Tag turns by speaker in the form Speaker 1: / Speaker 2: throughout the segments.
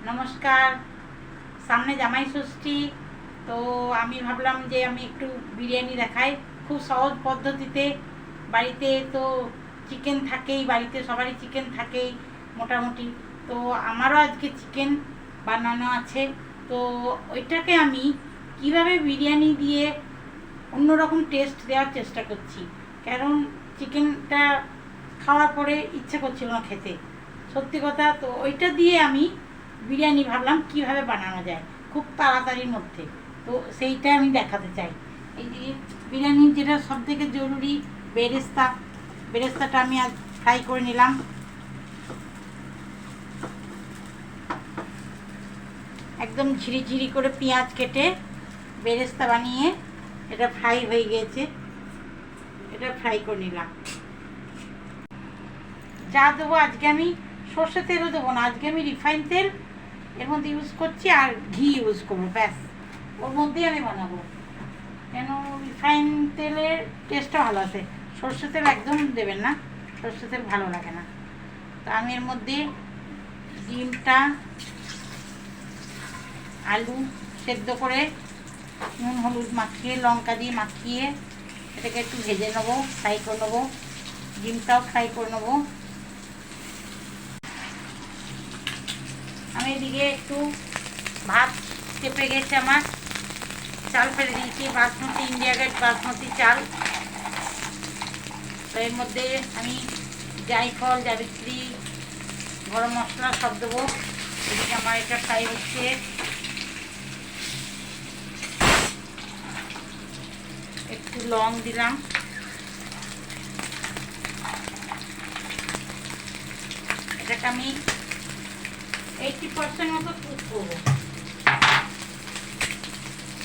Speaker 1: নমস্কার। সামনে জামাই ষষ্ঠী, তো আমি ভাবলাম যে আমি একটু বিরিয়ানি দেখাই খুব সহজ পদ্ধতিতে। বাড়িতে তো চিকেন থাকেই, বাড়িতে সবারই চিকেন থাকেই মোটামুটি। তো আমারও আজকে চিকেন বানানো আছে, তো ওইটাকে আমি কিভাবে বিরিয়ানি দিয়ে অন্যরকম টেস্ট দেওয়ার চেষ্টা করছি। কারণ চিকেনটা খাওয়ার পরে ইচ্ছে করছিল না খেতে, সত্যি কথা। তো ওইটা দিয়ে আমি বিরিয়ানি ভাবলাম কিভাবে বানানো যায় খুব তাড়াতাড়ির মধ্যে, তো সেইটা আমি দেখাতে চাই। এই যে বিরিয়ানির যেটা সব থেকে জরুরি, বেরেস্তা। বেরেস্তাটা আমি আজ ফ্রাই করে নিলাম। একদম ঝিরি করে পেঁয়াজ কেটে বেরেস্তা বানিয়ে এটা ফ্রাই হয়ে গিয়েছে, এটা ফ্রাই করে নিলাম। যা দেবো আজকে আমি সর্ষে তেলও দেবো না, আজকে আমি রিফাইন তেল এর মধ্যে ইউজ করছি আর ঘি ইউজ করবো, ব্যাস ওর মধ্যেই আমি বানাবো। কেন রিফাইন তেলের টেস্টটা ভালো আছে, সর্ষে তেল একদম দেবেন না, সর্ষে তেল ভালো লাগে না। তো আমি এর মধ্যে ডিমটা আলু সেদ্ধ করে নুন হলুদ মাখিয়ে লঙ্কা দিয়ে মাখিয়ে এটাকে একটু ভেজে নেবো, ফ্রাই করে নেবো। ডিমটাও ফ্রাই করে নেবো। আমি এদিকে একটু ভাত চেপে গেছে আমার, চাল ফেলে দিয়েছি, বাসমতি ইন্ডিয়া গেট বাসমতি চাল। তো এর মধ্যে আমি জায়ফল জাবিত্রী গরম মশলা সব দেবো। এদিকে আমার এটা ফ্রাই হচ্ছে। একটু লং দিলাম। এটাকে আমি 80% মতো কুক করবো।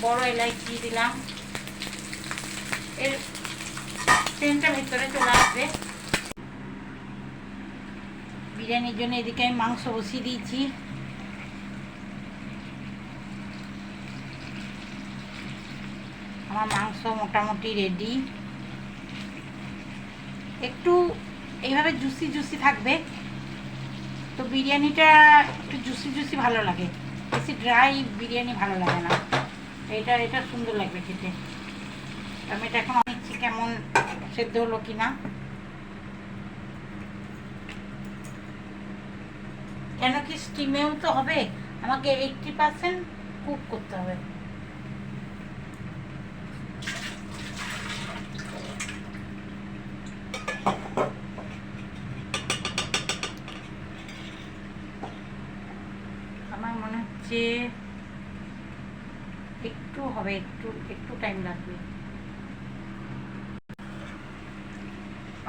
Speaker 1: বড় এলাইচি দিলাম, এর সেন্টটা ভিতরে চলে আসবে। বিরিয়ানির জন্য এদিকে আমি মাংস বসিয়ে দিয়েছি। আমার মাংস মোটামুটি রেডি। একটু এইভাবে জুসি থাকবে, তো বিরিয়ানিটা একটু জুসি ভালো লাগে, বেশি ড্রাই বিরিয়ানি ভালো লাগে না। এটা সুন্দর লাগবে খেতে। আমি এটা এখন দেখছি কেমন সেদ্ধ হলো কিনা। কেন কি স্টিমেও তো হবে, আমাকে 80% কুক করতে হবে। আমার মনে হচ্ছে একটু হবে, একটু টাইম লাগবে।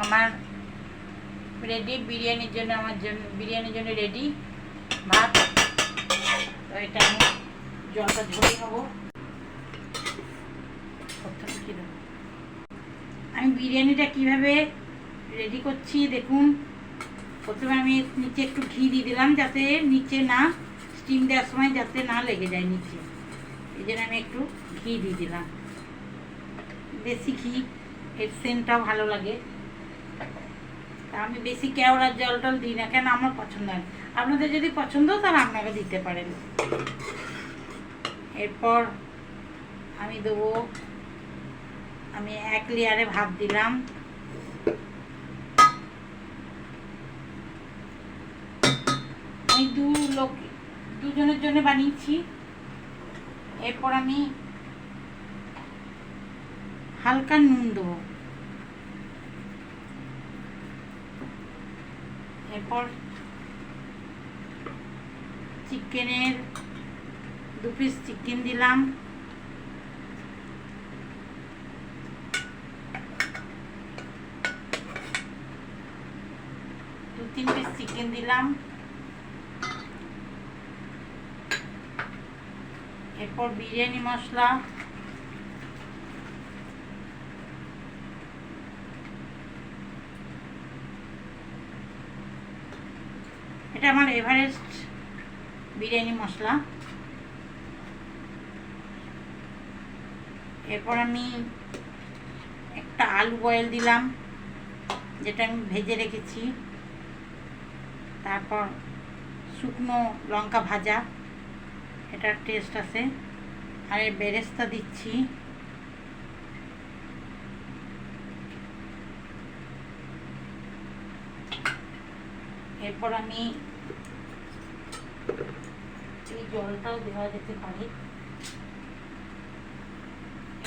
Speaker 1: আমার রেডি বিরিয়ানির জন্য, বিরিয়ানির জন্য রেডি ভাত। তো এটা আমি জলটা ঝরিয়ে নেবো। আমি বিরিয়ানিটা কিভাবে রেডি করছি দেখুন। প্রথমে আমি নিচে একটু ঘি দিয়ে দিলাম, যাতে নিচে না স্টিম দেওয়ার সময় যাতে না লেগে যায় নিচে, এই জন্য আমি একটু ঘি দিয়ে দিলাম, দেশি ঘি, এর সেন্টটাও ভালো লাগে। তা আমি বেশি কেওড়ার জল টল দিই না, কেন আমার পছন্দ হয়। আপনাদের যদি পছন্দ তাহলে আপনারা দিতে পারেন। এরপর আমি দেবো, আমি 1 লেয়ারে ভাত দিলাম। আমি দুজনের জন্য বানিয়েছি। এরপর আমি হালকা নুন দেবো। এরপর চিকেনের 2 পিস চিকেন দিলাম। দু 3 পিস চিকেন দিলাম। এরপর বিরিয়ানি মশলা, এটা আমার এভারেস্ট বিরিয়ানি মশলা। এরপর আমি একটা আলু বয়েল দিলাম, যেটা আমি ভেজে রেখেছি। তারপর শুকনো লঙ্কা ভাজা, এটার টেস্ট আছে। আর এই বেরেস্তা দিচ্ছি। এরপর আমি এই জলটাও দেওয়া যেতে পারে।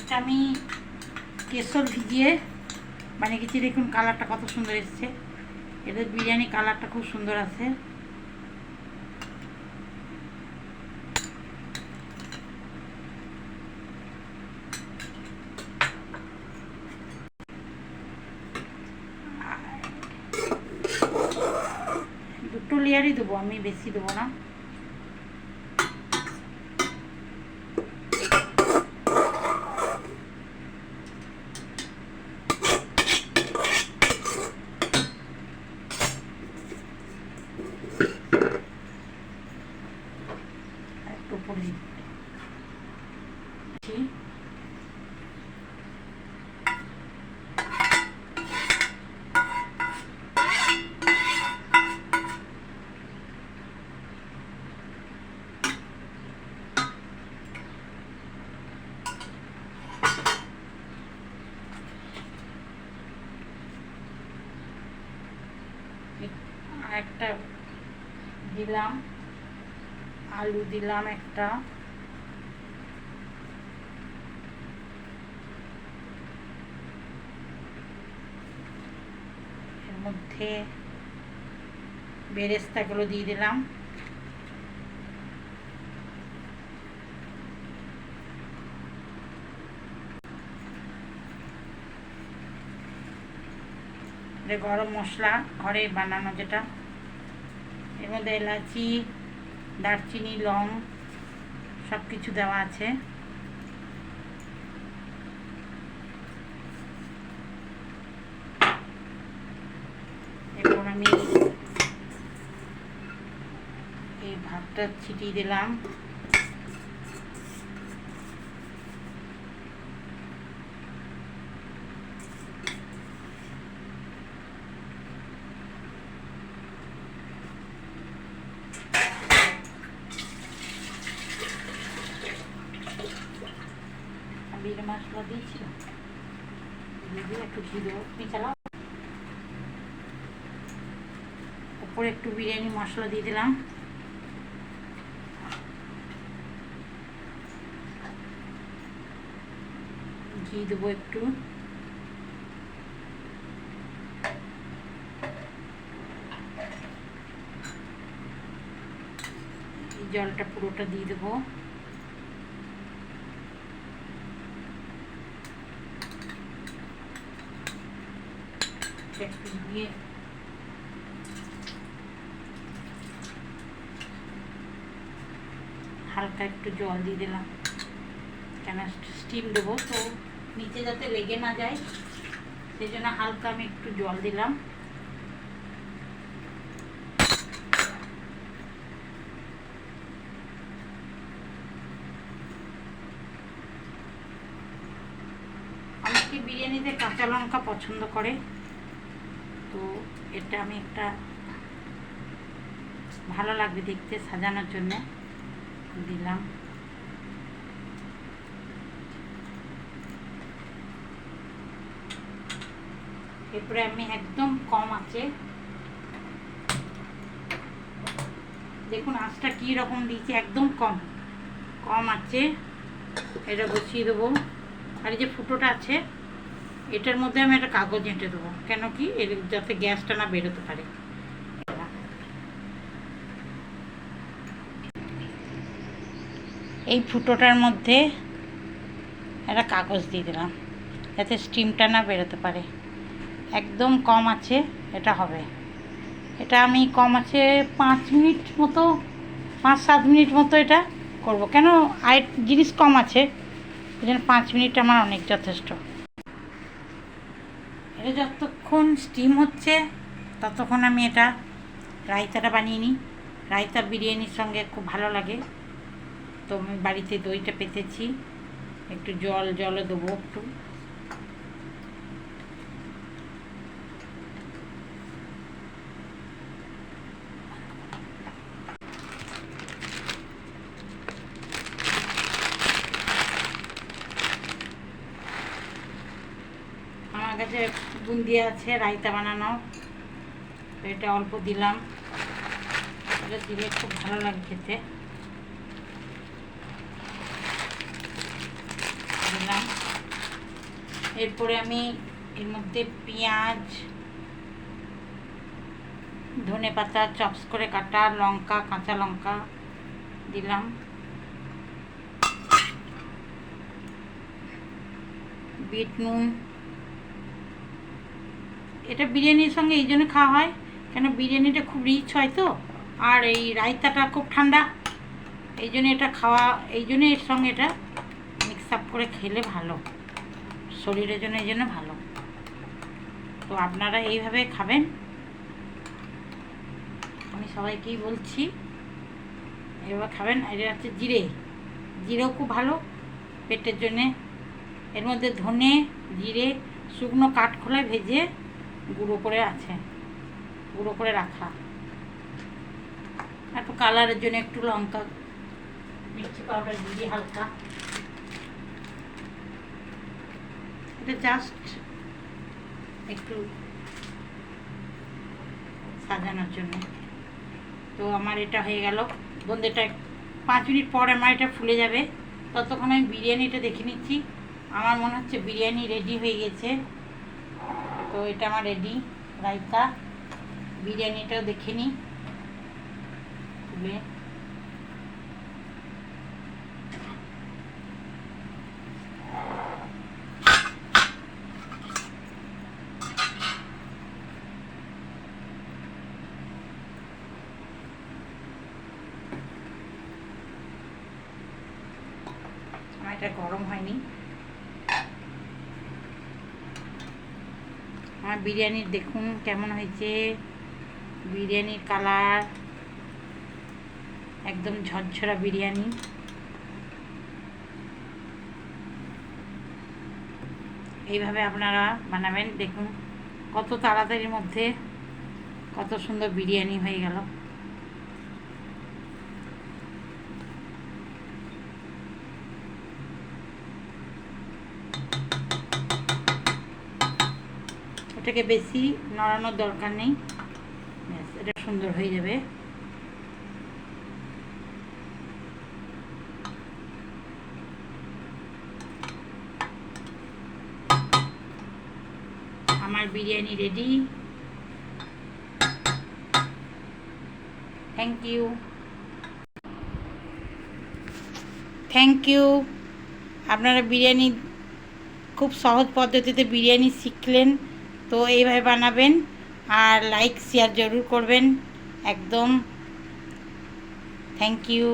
Speaker 1: এটা আমি কেশর ভিজিয়ে বানিয়েছি। দেখুন কালারটা কত সুন্দর এসছে। এদের বিরিয়ানি কালারটা খুব সুন্দর আছে। দুটো লেয়ারই দেবো, আমি বেশি দেবো না। একটু উপরে একটা দিলাম, আলু দিলাম একটা, এর মধ্যে বেরেস্তাগুলো দিয়ে দিলাম। গরম মশলা ঘরে বানানো যেটা, এর মধ্যে এলাচি, দারচিনি, লং সব কিছু দেওয়া আছে। এরপর আমি এই ভাতটা ছিটিয়ে দিলাম। বিরিয়ানি মশলা দিয়েছিলাম, একটু ঘি দেবো, চালাও। উপরে একটু বিরিয়ানি মশলা দিয়ে দিলাম। ঘি দেবো একটু। জলটা পুরোটা দিয়ে দেবো। একটু দিয়ে হালকা একটু জল দিয়ে দিলাম, কেন স্টিম দেবো তো নিচে যাতে লেগে না যায়, সেই জন্য হালকা আমি একটু জল দিলাম। অনেকে বিরিয়ানিতে কাঁচা লঙ্কা পছন্দ করে, তো এটা আমি একটা ভালো লাগবে দেখতে, সাজানোর জন্য দিলাম। এরপরে আমি একদম কম আছে, দেখুন আঁচটা কি রকম দিয়েছি, একদম কম আছে। এটা বসিয়ে দেবো। আর এই যে ফুটোটা আছে, এটার মধ্যে আমি একটা কাগজ এঁটে দেবো, কেন কি এর যাতে গ্যাসটা না বেরোতে পারে। এই ফুটোটার মধ্যে একটা কাগজ দিয়ে দিলাম, যাতে স্টিমটা না বেরোতে পারে। একদম কম আছে এটা হবে। এটা আমি কম আছে 5 মিনিট মতো, 5-7 মিনিট মতো এটা করব, কেন আর জিনিস কম আছে, এই জন্য 5 মিনিট আমার অনেক যথেষ্ট। এটা যতক্ষণ স্টিম হচ্ছে ততক্ষণ আমি এটা রায়তাটা বানিয়ে নিই। রায়তা বিরিয়ানির সঙ্গে খুব ভালো লাগে, তো আমি বাড়িতে দইটা পেতেছি, একটু জলও দেবো একটু। কাছে বুন্দিয়া আছে রায়তা বানানো, তো এটা অল্প দিলাম, এটা দিলে খুব ভালো লাগে খেতে। দিলাম। এরপরে আমি এর মধ্যে পেঁয়াজ, ধনেপাতা চপস করে কাটা, লঙ্কা, কাঁচা লঙ্কা দিলাম, বিট নুন। এটা বিরিয়ানির সঙ্গে এই জন্য খাওয়া হয় কেন বিরিয়ানিটা খুব রিচ হয় তো, আর এই রায়তাটা খুব ঠান্ডা, এই জন্য এটা খাওয়া, এই জন্য এর সঙ্গে এটা মিক্স আপ করে খেলে ভালো, শরীরের জন্য এই জন্য ভালো। তো আপনারা এইভাবে খাবেন, আমি সবাইকেই বলছি এইভাবে খাবেন। এটা হচ্ছে জিরে, জিরেও খুব ভালো পেটের জন্যে। এর মধ্যে ধনে, জিরে শুকনো কাঠখোলায় ভেজে গুঁড়ো করে আছে, গুঁড়ো করে রাখা। একটু কালারের জন্য একটু লঙ্কা মির্চি পাউডার দিয়ে হালকা, এটা জাস্ট একটু সাজানোর জন্য। তো আমার এটা হয়ে গেল বন্ধুটা, 5 মিনিট পর আমার এটা ফুলে যাবে, ততক্ষণ আমি বিরিয়ানিটা দেখে নিচ্ছি। আমার মনে হচ্ছে বিরিয়ানি রেডি হয়ে গেছে, তো এটা আমার রেডি রায়তা। বিরিয়ানিটাও দেখে নিই তুলে। এটা গরম হয়নি। আমার বিরিয়ানির দেখুন কেমন হয়েছে, বিরিয়ানির কালার একদম ঝরঝরা বিরিয়ানি। এইভাবে আপনারা বানাবেন, দেখুন কত তাড়াতাড়ির মধ্যে কত সুন্দর বিরিয়ানি হয়ে গেল। এটাকে বেশি নড়ানোর দরকার নেই, ব্যাস এটা সুন্দর হয়ে যাবে। আমার biryani ready. Thank you, thank you. আপনারা বিরিয়ানি খুব সহজ পদ্ধতিতে বিরিয়ানি শিখলেন, তো এইভাবে বানাবেন আর লাইক শেয়ার জরুর করবেন একদম। Thank you.